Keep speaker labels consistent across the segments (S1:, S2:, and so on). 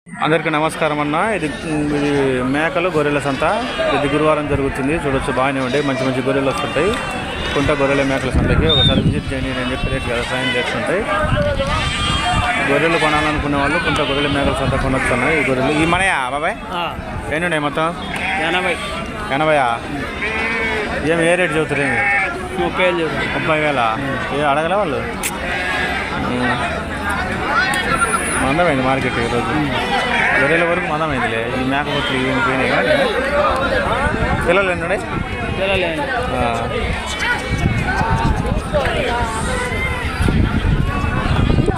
S1: అందరికీ నమస్కారం అన్న. ఇది మేకలు గొర్రెల సంత. ఇది గురువారం జరుగుతుంది. చూడొచ్చు, బాగానే ఉండే మంచి మంచి గొర్రెలు వస్తుంటాయి. కుంట గొర్రెల మేకల సంతకి ఒకసారి విజిట్ చేయండి. నేను చెప్పి రేట్ కదా సాయం చేస్తుంటాయి. గొర్రెలు కొనాలనుకునే వాళ్ళు కుంట గొర్రెల మేకల సంత కొనొస్తున్నాయి. ఈ గొర్రెలు ఈ మనయా బాబాయ్ ఎన్ని ఉన్నాయి మొత్తం? 80. ఏమి ఏ రేటు చదువుతారు? ఏమి 30,000. ఏ అడగలే వాళ్ళు? మందమైంది మార్కెట్ ఈరోజు. గొర్రెల వరకు మందమైందిలే. ఈ మేకపోతులు ఏమి పోయినాయి కానీ పిల్లలు ఎన్నున్నాయి?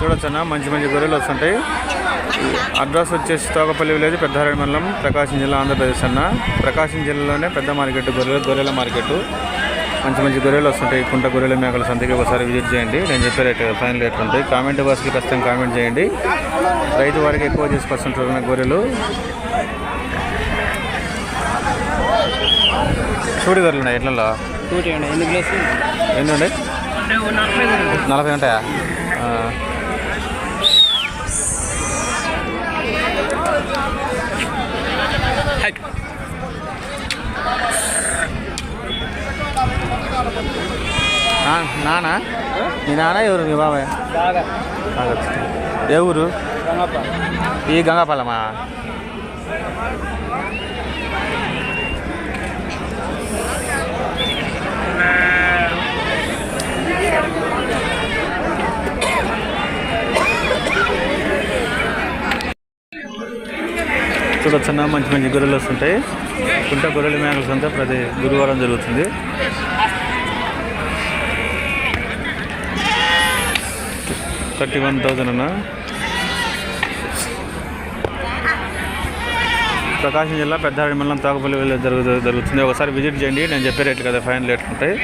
S1: చూడొచ్చన్నా, మంచి మంచి గొర్రెలు వస్తుంటాయి. అడ్రస్ వచ్చేసి తోకపల్లి విలేజ్, పెద్దహారేడు మండలం, ప్రకాశం జిల్లా, ఆంధ్రప్రదేశ్ అన్న. ప్రకాశం జిల్లాలోనే పెద్ద మార్కెట్ గొర్రెల మార్కెట్. మంచి మంచి గొర్రెలు వస్తుంటాయి. కుంట గొర్రెల మేకల సంతకి ఒకసారి విజిట్ చేయండి. నేను చెప్పే రేట్ ఫైనల్ రేట్లు ఉంటాయి. కామెంట్ బాక్స్కి ఖచ్చితంగా కామెంట్ చేయండి. రైతు వారికి ఎక్కువ తీసుకొస్తుంటారు గొర్రెలు. చూడి గొర్రెలు ఉన్నాయి ఎట్లలో? ఎన్ని ఉన్నాయి? 40 ఉంటాయా? నానా? మీ నాన్న ఎవరు? మీ బాబాయ్? ఏ ఊరు? ఈ గంగాపాలమా? చూడొచ్చన్నా, మంచి మంచి గొర్రెలు వస్తుంటాయి. కుంట గొర్రెల మేకల సంత ప్రతి గురువారం జరుగుతుంది. $31,000 అన్న. ప్రకాశం జిల్లా పెద్దహారేడు మండలం, తోకపల్లి విలేజ్ జరుగుతుంది. ఒకసారి విజిట్ చేయండి. నేను చెప్పే రేట్లు కదా ఫైనల్ రేట్లు ఉంటాయి.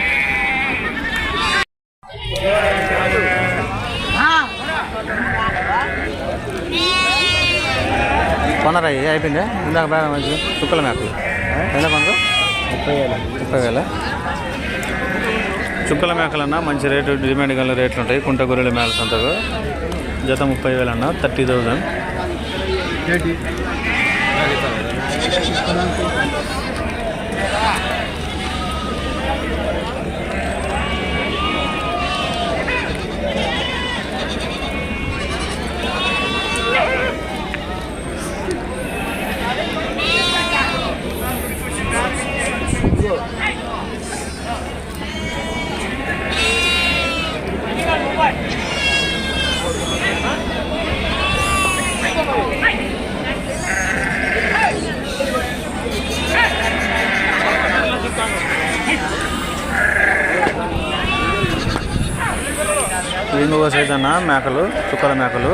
S1: కొనరా? అయిపోయిందా? ఇందాక బాగా మంచి చుక్కల మేకలు ఎంత కొనరు? 30,000. చుక్కల మేకలన్నా మంచి రేటు, డిమాండ్ గల రేట్లు ఉంటాయి. కుంట గొర్రెల మేకల సంతకు జత 30,000 అన్న. 30,000. ఇంకొక సైజ్ అన్న మేకలు, చుక్కల మేకలు.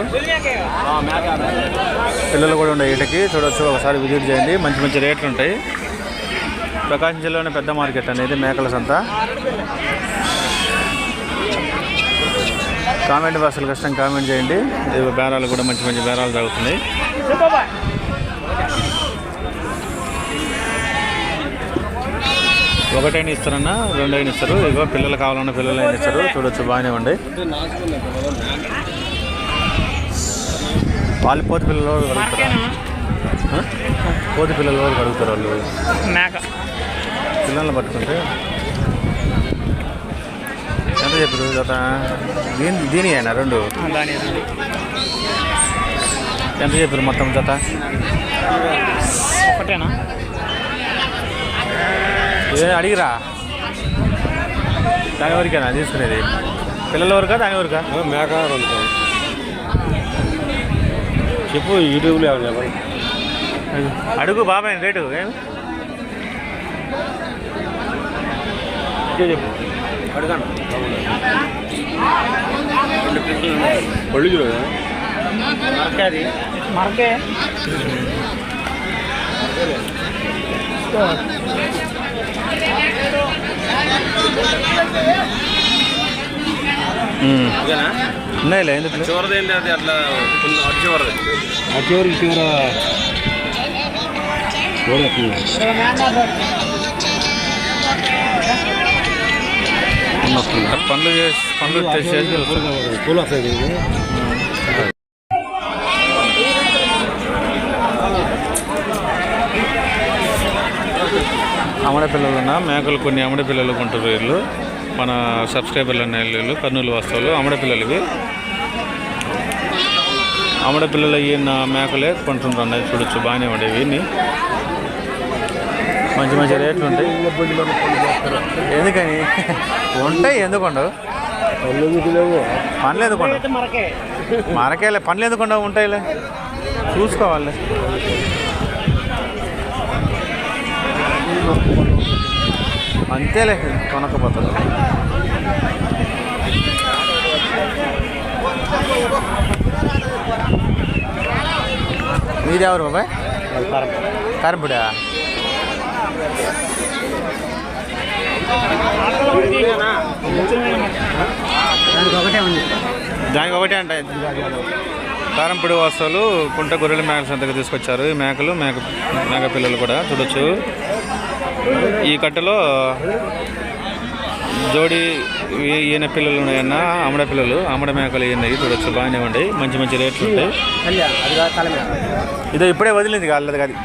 S1: పిల్లలు కూడా ఉండే వీటికి. చూడొచ్చు, ఒకసారి విజిట్ చేయండి. మంచి మంచి రేట్లు ఉంటాయి. ప్రకాశం జిల్లాలోనే పెద్ద మార్కెట్ అనేది మేకల సంత. కామెంట్ బాక్స్లు కష్టం కామెంట్ చేయండి. బేరాలు కూడా మంచి మంచి బేరాలు జరుగుతున్నాయి. ఒకటైనా ఇస్తారన్నా, 2 అయినా ఇస్తారు. ఇగో పిల్లలు కావాలన్నా పిల్లలు అయినా ఇస్తారు. చూడొచ్చు, బాగానే ఉండే. వాళ్ళు పోతు పిల్లలు కడుగుతారు. పోతు పిల్లలు కడుగుతారు వాళ్ళు. మేక పిల్లల్ని పట్టుకుంటే ఎంత చెప్పారు జత? దీని అయినా 2 ఎంత చెప్పారు మొత్తం జత? ఒకటేనా? ఏ అడిగిరా? దాని వరకేనా తీసుకునేది? పిల్లల వరకా దాని వరకా? మేక చెప్పు. యూట్యూబ్లో అడుగు బాబాయ్ రేటు ఏమి చెప్పు. అడగండి. పళ్ళు చూడ మరకే మరకే ఉన్నాయిలే. ఎందుకు చివరిది ఏంటి అది? అట్లా చివరిది చివరికి చివర పనులు చేసి పూలు వస్తాయి. అమ్మడ పిల్లలున్న మేకలు కొన్ని అమ్మడ పిల్లలు కొంటారు వీళ్ళు. మన సబ్స్క్రైబర్లు అన్న వీళ్ళు కర్నూలు వస్తువులు అమ్మడ పిల్లలవి. అమ్మడ పిల్లలు అయ్యిన మేకలే కొంటుంటున్నాయి. చూడొచ్చు బాగానే ఉండేవి ఇన్ని మంచి మంచి రేట్లు ఉంటాయి. ఎందుకని ఉంటాయి, ఎందుకు ఉండవు? పనులు ఎందుకు ఉండవు? మరకేలే పనులు ఎందుకు ఉండవు? ఉంటాయిలే, చూసుకోవాలి. అంతేలే కొనకపోతుంది. మీది ఎవరు బాబాయ్? కారంపూడా? దానికి ఒకటే అంట. కారంపూడి వస్తువులు కుంట గొర్రెల మేకల సంతకు తీసుకొచ్చారు. ఈ మేకలు మేక పిల్లలు కూడా చూడొచ్చు. ఈ కట్టలో జోడి ఈయన పిల్లలు ఉన్నాయన్న అమ్మడ పిల్లలు, అమ్మడ మేకలు ఈయనవి చూడొచ్చు. బాగానే ఉంటాయి, మంచి మంచి రేట్లు ఉంటాయి. ఇదో ఇప్పుడే వదిలింది కాలేదు కాదు.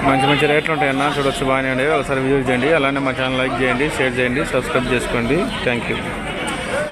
S1: మంచి మంచి రేట్లు ఉంటాయన్న, చూడొచ్చు. బాగానే ఉండేవి. ఒకసారి విజిట్ చేయండి. అలానే మా ఛానల్ లైక్ చేయండి, షేర్ చేయండి, సబ్స్క్రైబ్ చేసుకోండి. Thank you.